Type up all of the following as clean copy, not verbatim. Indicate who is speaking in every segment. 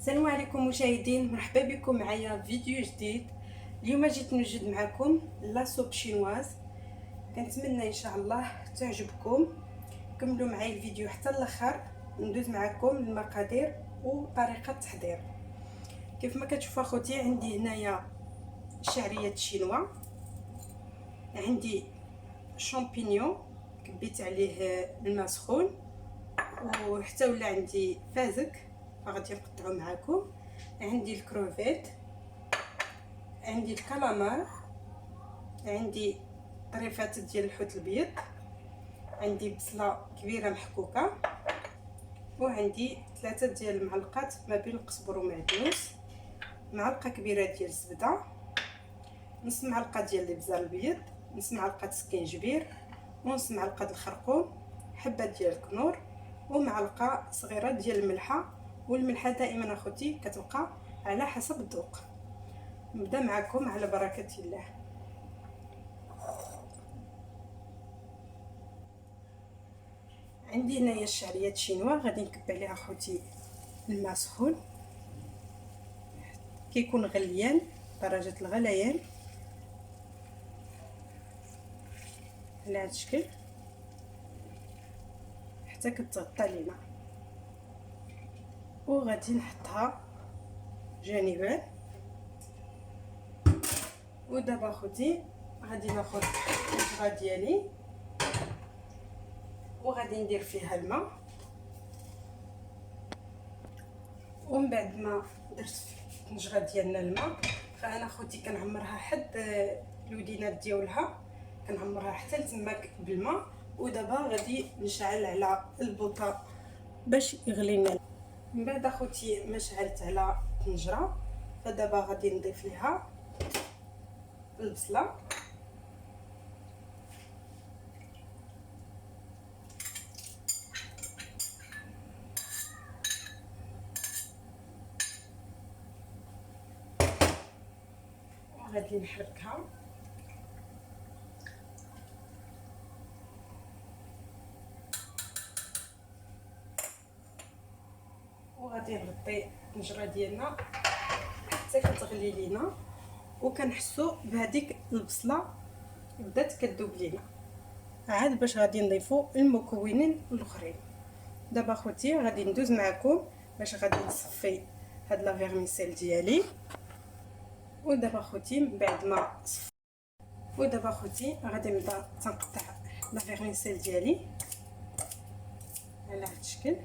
Speaker 1: السلام عليكم مشاهدين، مرحبا بكم معايا فيديو جديد. اليوم جيت نوجد معكم لا سوب شينواز. كنتمنى ان شاء الله تعجبكم. كملوا معايا الفيديو حتى الاخر، ندوز معكم المقادير وطريقه التحضير. كيف ما كتشوفوا اخوتي، عندي هنايا شعريه شينوا، عندي شامبينيون كبيت عليه الماء سخون، وحتى ولا عندي فازك غادي نقطعو معكم، عندي الكروفيت، عندي الكالامار، عندي طريفات ديال الحوت الابيض، عندي بصله كبيره محكوكه، وعندي 3 ديال المعلقات ما بين القزبر ومعدنوس، معلقه كبيره ديال الزبده، نص معلقه ديال الابزار الابيض، نص معلقه سكينجبير، ونص معلقه الخرقوم، حبه ديال الكنور، ومعلقه صغيره ديال الملحه. والملحه دائما اخوتي كتبقى على حسب الذوق. نبدا معكم على بركه الله. عندي هنايا الشعريه شينوا، غادي نكب عليها اخوتي الماء سخون، كيكون غليان درجه الغليان على هذا الشكل حتى كتغطى لينا، وغادي نحطها جانبا. ودابا اخوتي غادي ناخذ الطنجره ديالي وغادي ندير فيها الماء، ومن بعد ما درت الطنجره ديالنا الماء، فانا اخوتي كنعمرها حد الودينات ديالها، كنعمرها حتى لتماك بالماء. ودابا غادي نشعل على البوطه باش يغلي لنا. من بعد اخوتي ما شعلت على الطنجره، فدابا غادي نضيف ليها البصله، وغادي نحركها وغادي نغطي الطنجره ديالنا حتى كتغلي لينا، وكنحسوا بهذيك البصله بدات كذوب لينا. عاد باش غادي نضيفوا المكونين الاخرين. دابا اخوتي غادي ندوز معكم باش غادي نصفي هاد لا فيرميسيل ديالي. ودابا اخوتي من بعد ما صفيت، ودابا اخوتي غادي نبدا تنقطع لا فيرميسيل ديالي على هاد الشكل.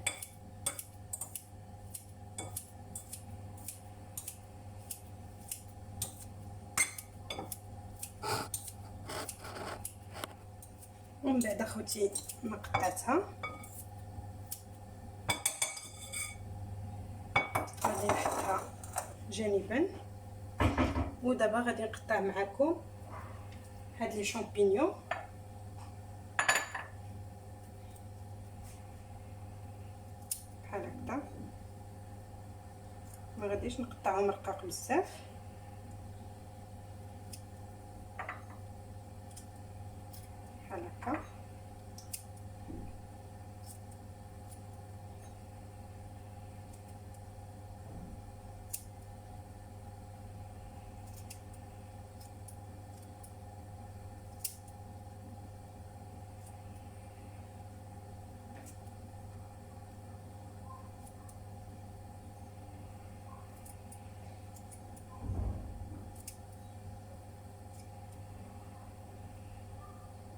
Speaker 1: ومن بعد اخوتي ما قطعتها غادي نحطها جانبا. ودابا غادي نقطع معكم هاد لي شامبينيون بحال هكذا، ما غاديش نقطعهم رقاق بزاف، بحال هكا.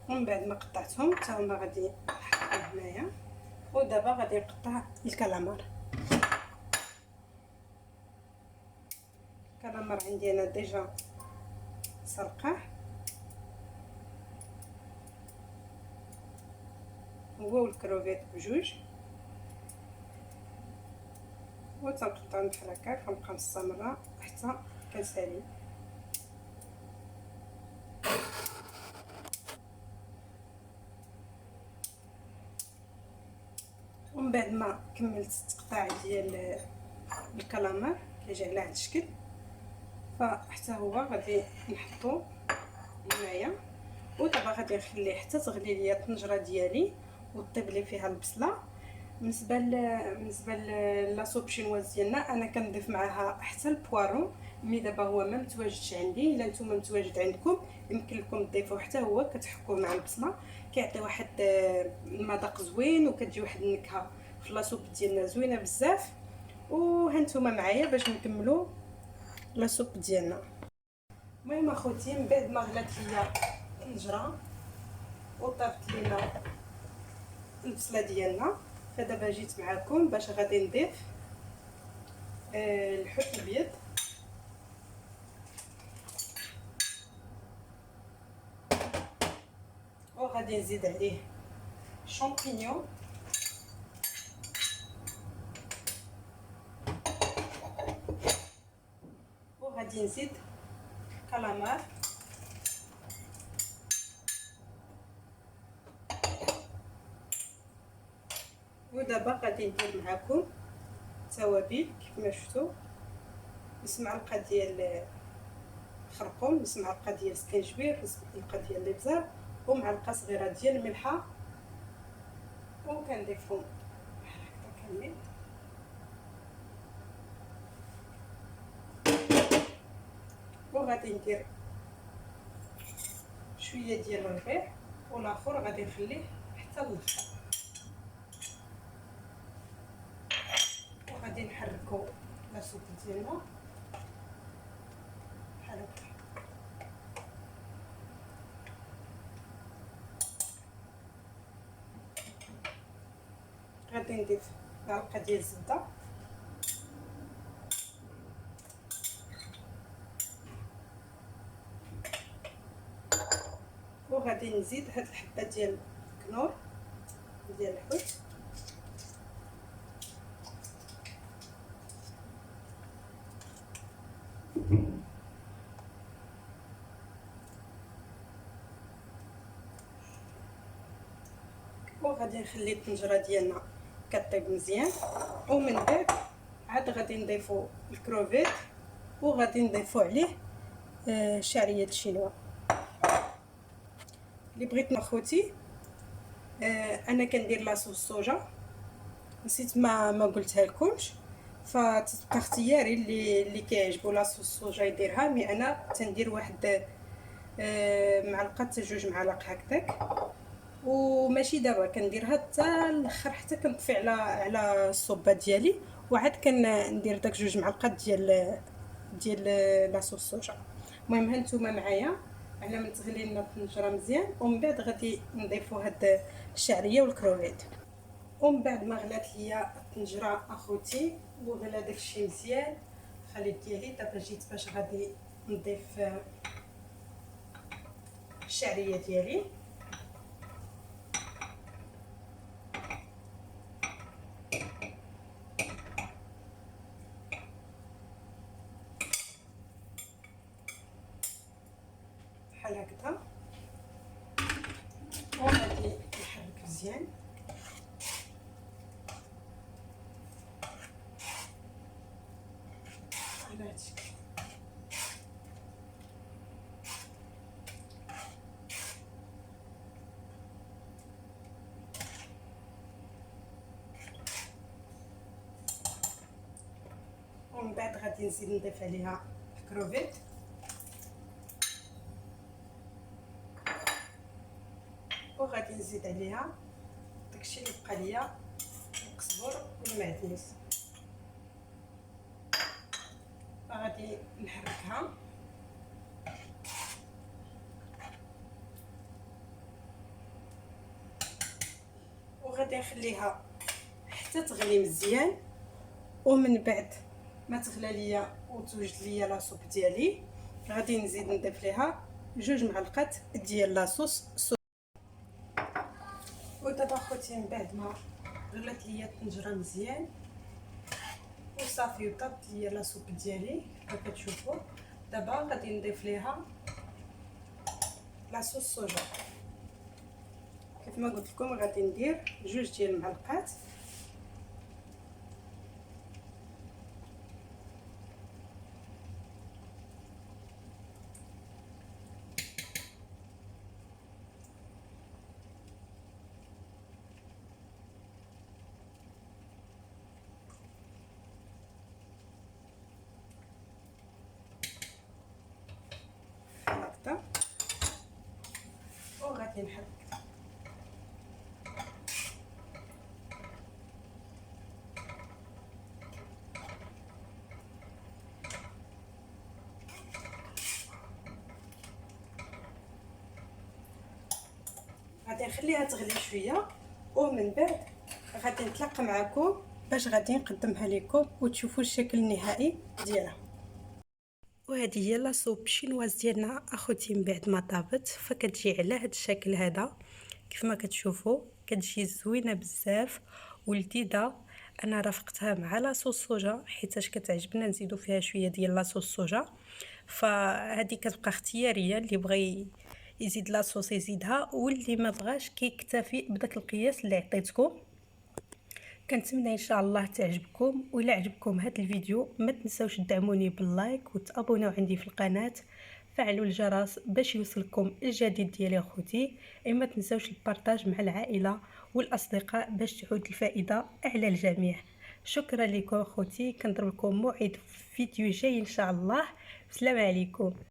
Speaker 1: ومن بعد ما قطعتهم حتى هما غادي نحطهم هنايا. ودابا غادي نقطع الكالامار. الكالامار عندي انا ديجا سلقاه، هو والكروفيت بجوج، وتنقطعهم بحال هكا، كنبقى مستمره حتى كنسالي. ومن بعد ما كملت التقطاع ديال الكالامار كيجي على هذا الشكل، فحتى هو غادي نحطو هنايا. ودابا غادي نخليه حتى تغلي ليا الطنجره ديالي وطيب لي فيها البصله. بالنسبه لاصوب شينواز ديالنا انا كنضيف معاها حتى البوارون. مي دابا هو ما متواجدش عندي، الا نتوما متواجد عندكم يمكن لكم تضيفوه حتى هو، كتحكوه مع البصله كيعطي واحد المذاق زوين وكتجي واحد النكهه في لاصوب ديالنا زوينه بزاف. وهانتوما معايا باش نكملوا لاصوب ديالنا. المهم اخوتي، من بعد ما غلات ليا الطنجره وطابت لينا البصله ديالنا، فدابا جيت معكم باش غادي نضيف الحوت الابيض. وغادي نزيد عليه شامبينيون وغادي نزيد كالامار ودابا غادي ندير معكم التوابل كيف ما شفتوا. نص معلقه ديال الخرقوم، نص معلقه ديال السكينجبير، نص معلقه ديال الابزار ومعلقه صغيره ديال الملحه، وكنضيفهم بحال هكا كاملين. وغادي ندير شويه ديال الربيع والاخر غادي نخليه حتى الاخر. وغادي نحركو لاصوب ديالنا بحال هكا. غادي نضيف معلقه ديال الزبده وغادي نزيد هاد الحبه ديال الكنور ديال الحوت وغادي نخلي الطنجره ديالنا كطيب مزيان. ومن بعد عاد غادي نضيفو الكروفيت وغادي نضيفو عليه شعريه الشينوا اللي بغيت. اخوتي انا كندير لاصوص الصوجا، نسيت ما قلتها لكمش، فتبقى اختياري اللي كيعجبو لاصوص الصوجا يديرها. مي انا تندير واحد معلقه حتى 2 معالق هكذاك، وماشي دابا كنديرها حتى الاخر حتى كنطفي على الصوبه ديالي، وعاد كندير داك 2 معالق ديال لاصوص الصوجا. المهم هانتوما معايا على ما تغلي لنا الطنجره مزيان، ومن بعد غادي نضيفوا هاد الشعريه والكروفيت. ومن بعد ما غلات ليا الطنجره اخوتي وغلا داكشي مزيان خليت ديالي، دابا جيت باش غادي نضيف الشعريه ديالي بحال هكذا، وغادي نحرك مزيان. على هادشي ومن بعد غادي نزيد نضيف عليها الكروفيت وغادي نزيد عليها داكشي اللي بقى ليا القزبر والمعدنوس. غادي نحركها وغادي نخليها حتى تغلي مزيان. ومن بعد ما تغلى ليا وتوجد ليا لاصوب ديالي غادي نزيد نضيف ليها 2 معلقات ديال لاصوص. ودابا اخوتي من بعد ما غلات ليا الطنجره مزيان وصافي وطابت ليا لاصوب ديالي كما كتشوفوا، دابا غادي نضيف ليها لاصوص الصوجا. كيف ما قلت لكم غادي ندير 2 ديال المعلقات غادي نحرك. غادي نخليها تغلي شويه ومن بعد غادي نتلاقى معكم باش غادي نقدمها لكم وتشوفوا الشكل النهائي ديالها. وهذه هي لاصوب شينواز ديالنا اخوتي. من بعد ما طابت فكتجي على هذا الشكل هذا كيف ما كتشوفوا، كتجي زوينه بزاف ولذيذه. انا رافقتها مع لاصوص صوجا حيتاش كتعجبنا نزيدو فيها شويه ديال لاصوص صوجا، فهذه كتبقى اختياريه، اللي بغى يزيد لاصوص يزيدها واللي ما بغاش كيكتفي بداك القياس اللي عطيتكم. كنتمنى ان شاء الله تعجبكم، وإلا عجبكم هذا الفيديو ما تنساوش تدعموني باللايك وتابوناو عندي في القناه، فعلوا الجرس باش يوصلكم الجديد ديالي اخوتي. ما تنساوش البارطاج مع العائله والاصدقاء باش تعود الفائده على الجميع. شكرا لكم اخوتي، كنضرب لكم موعد في فيديو جاي ان شاء الله. السلام عليكم.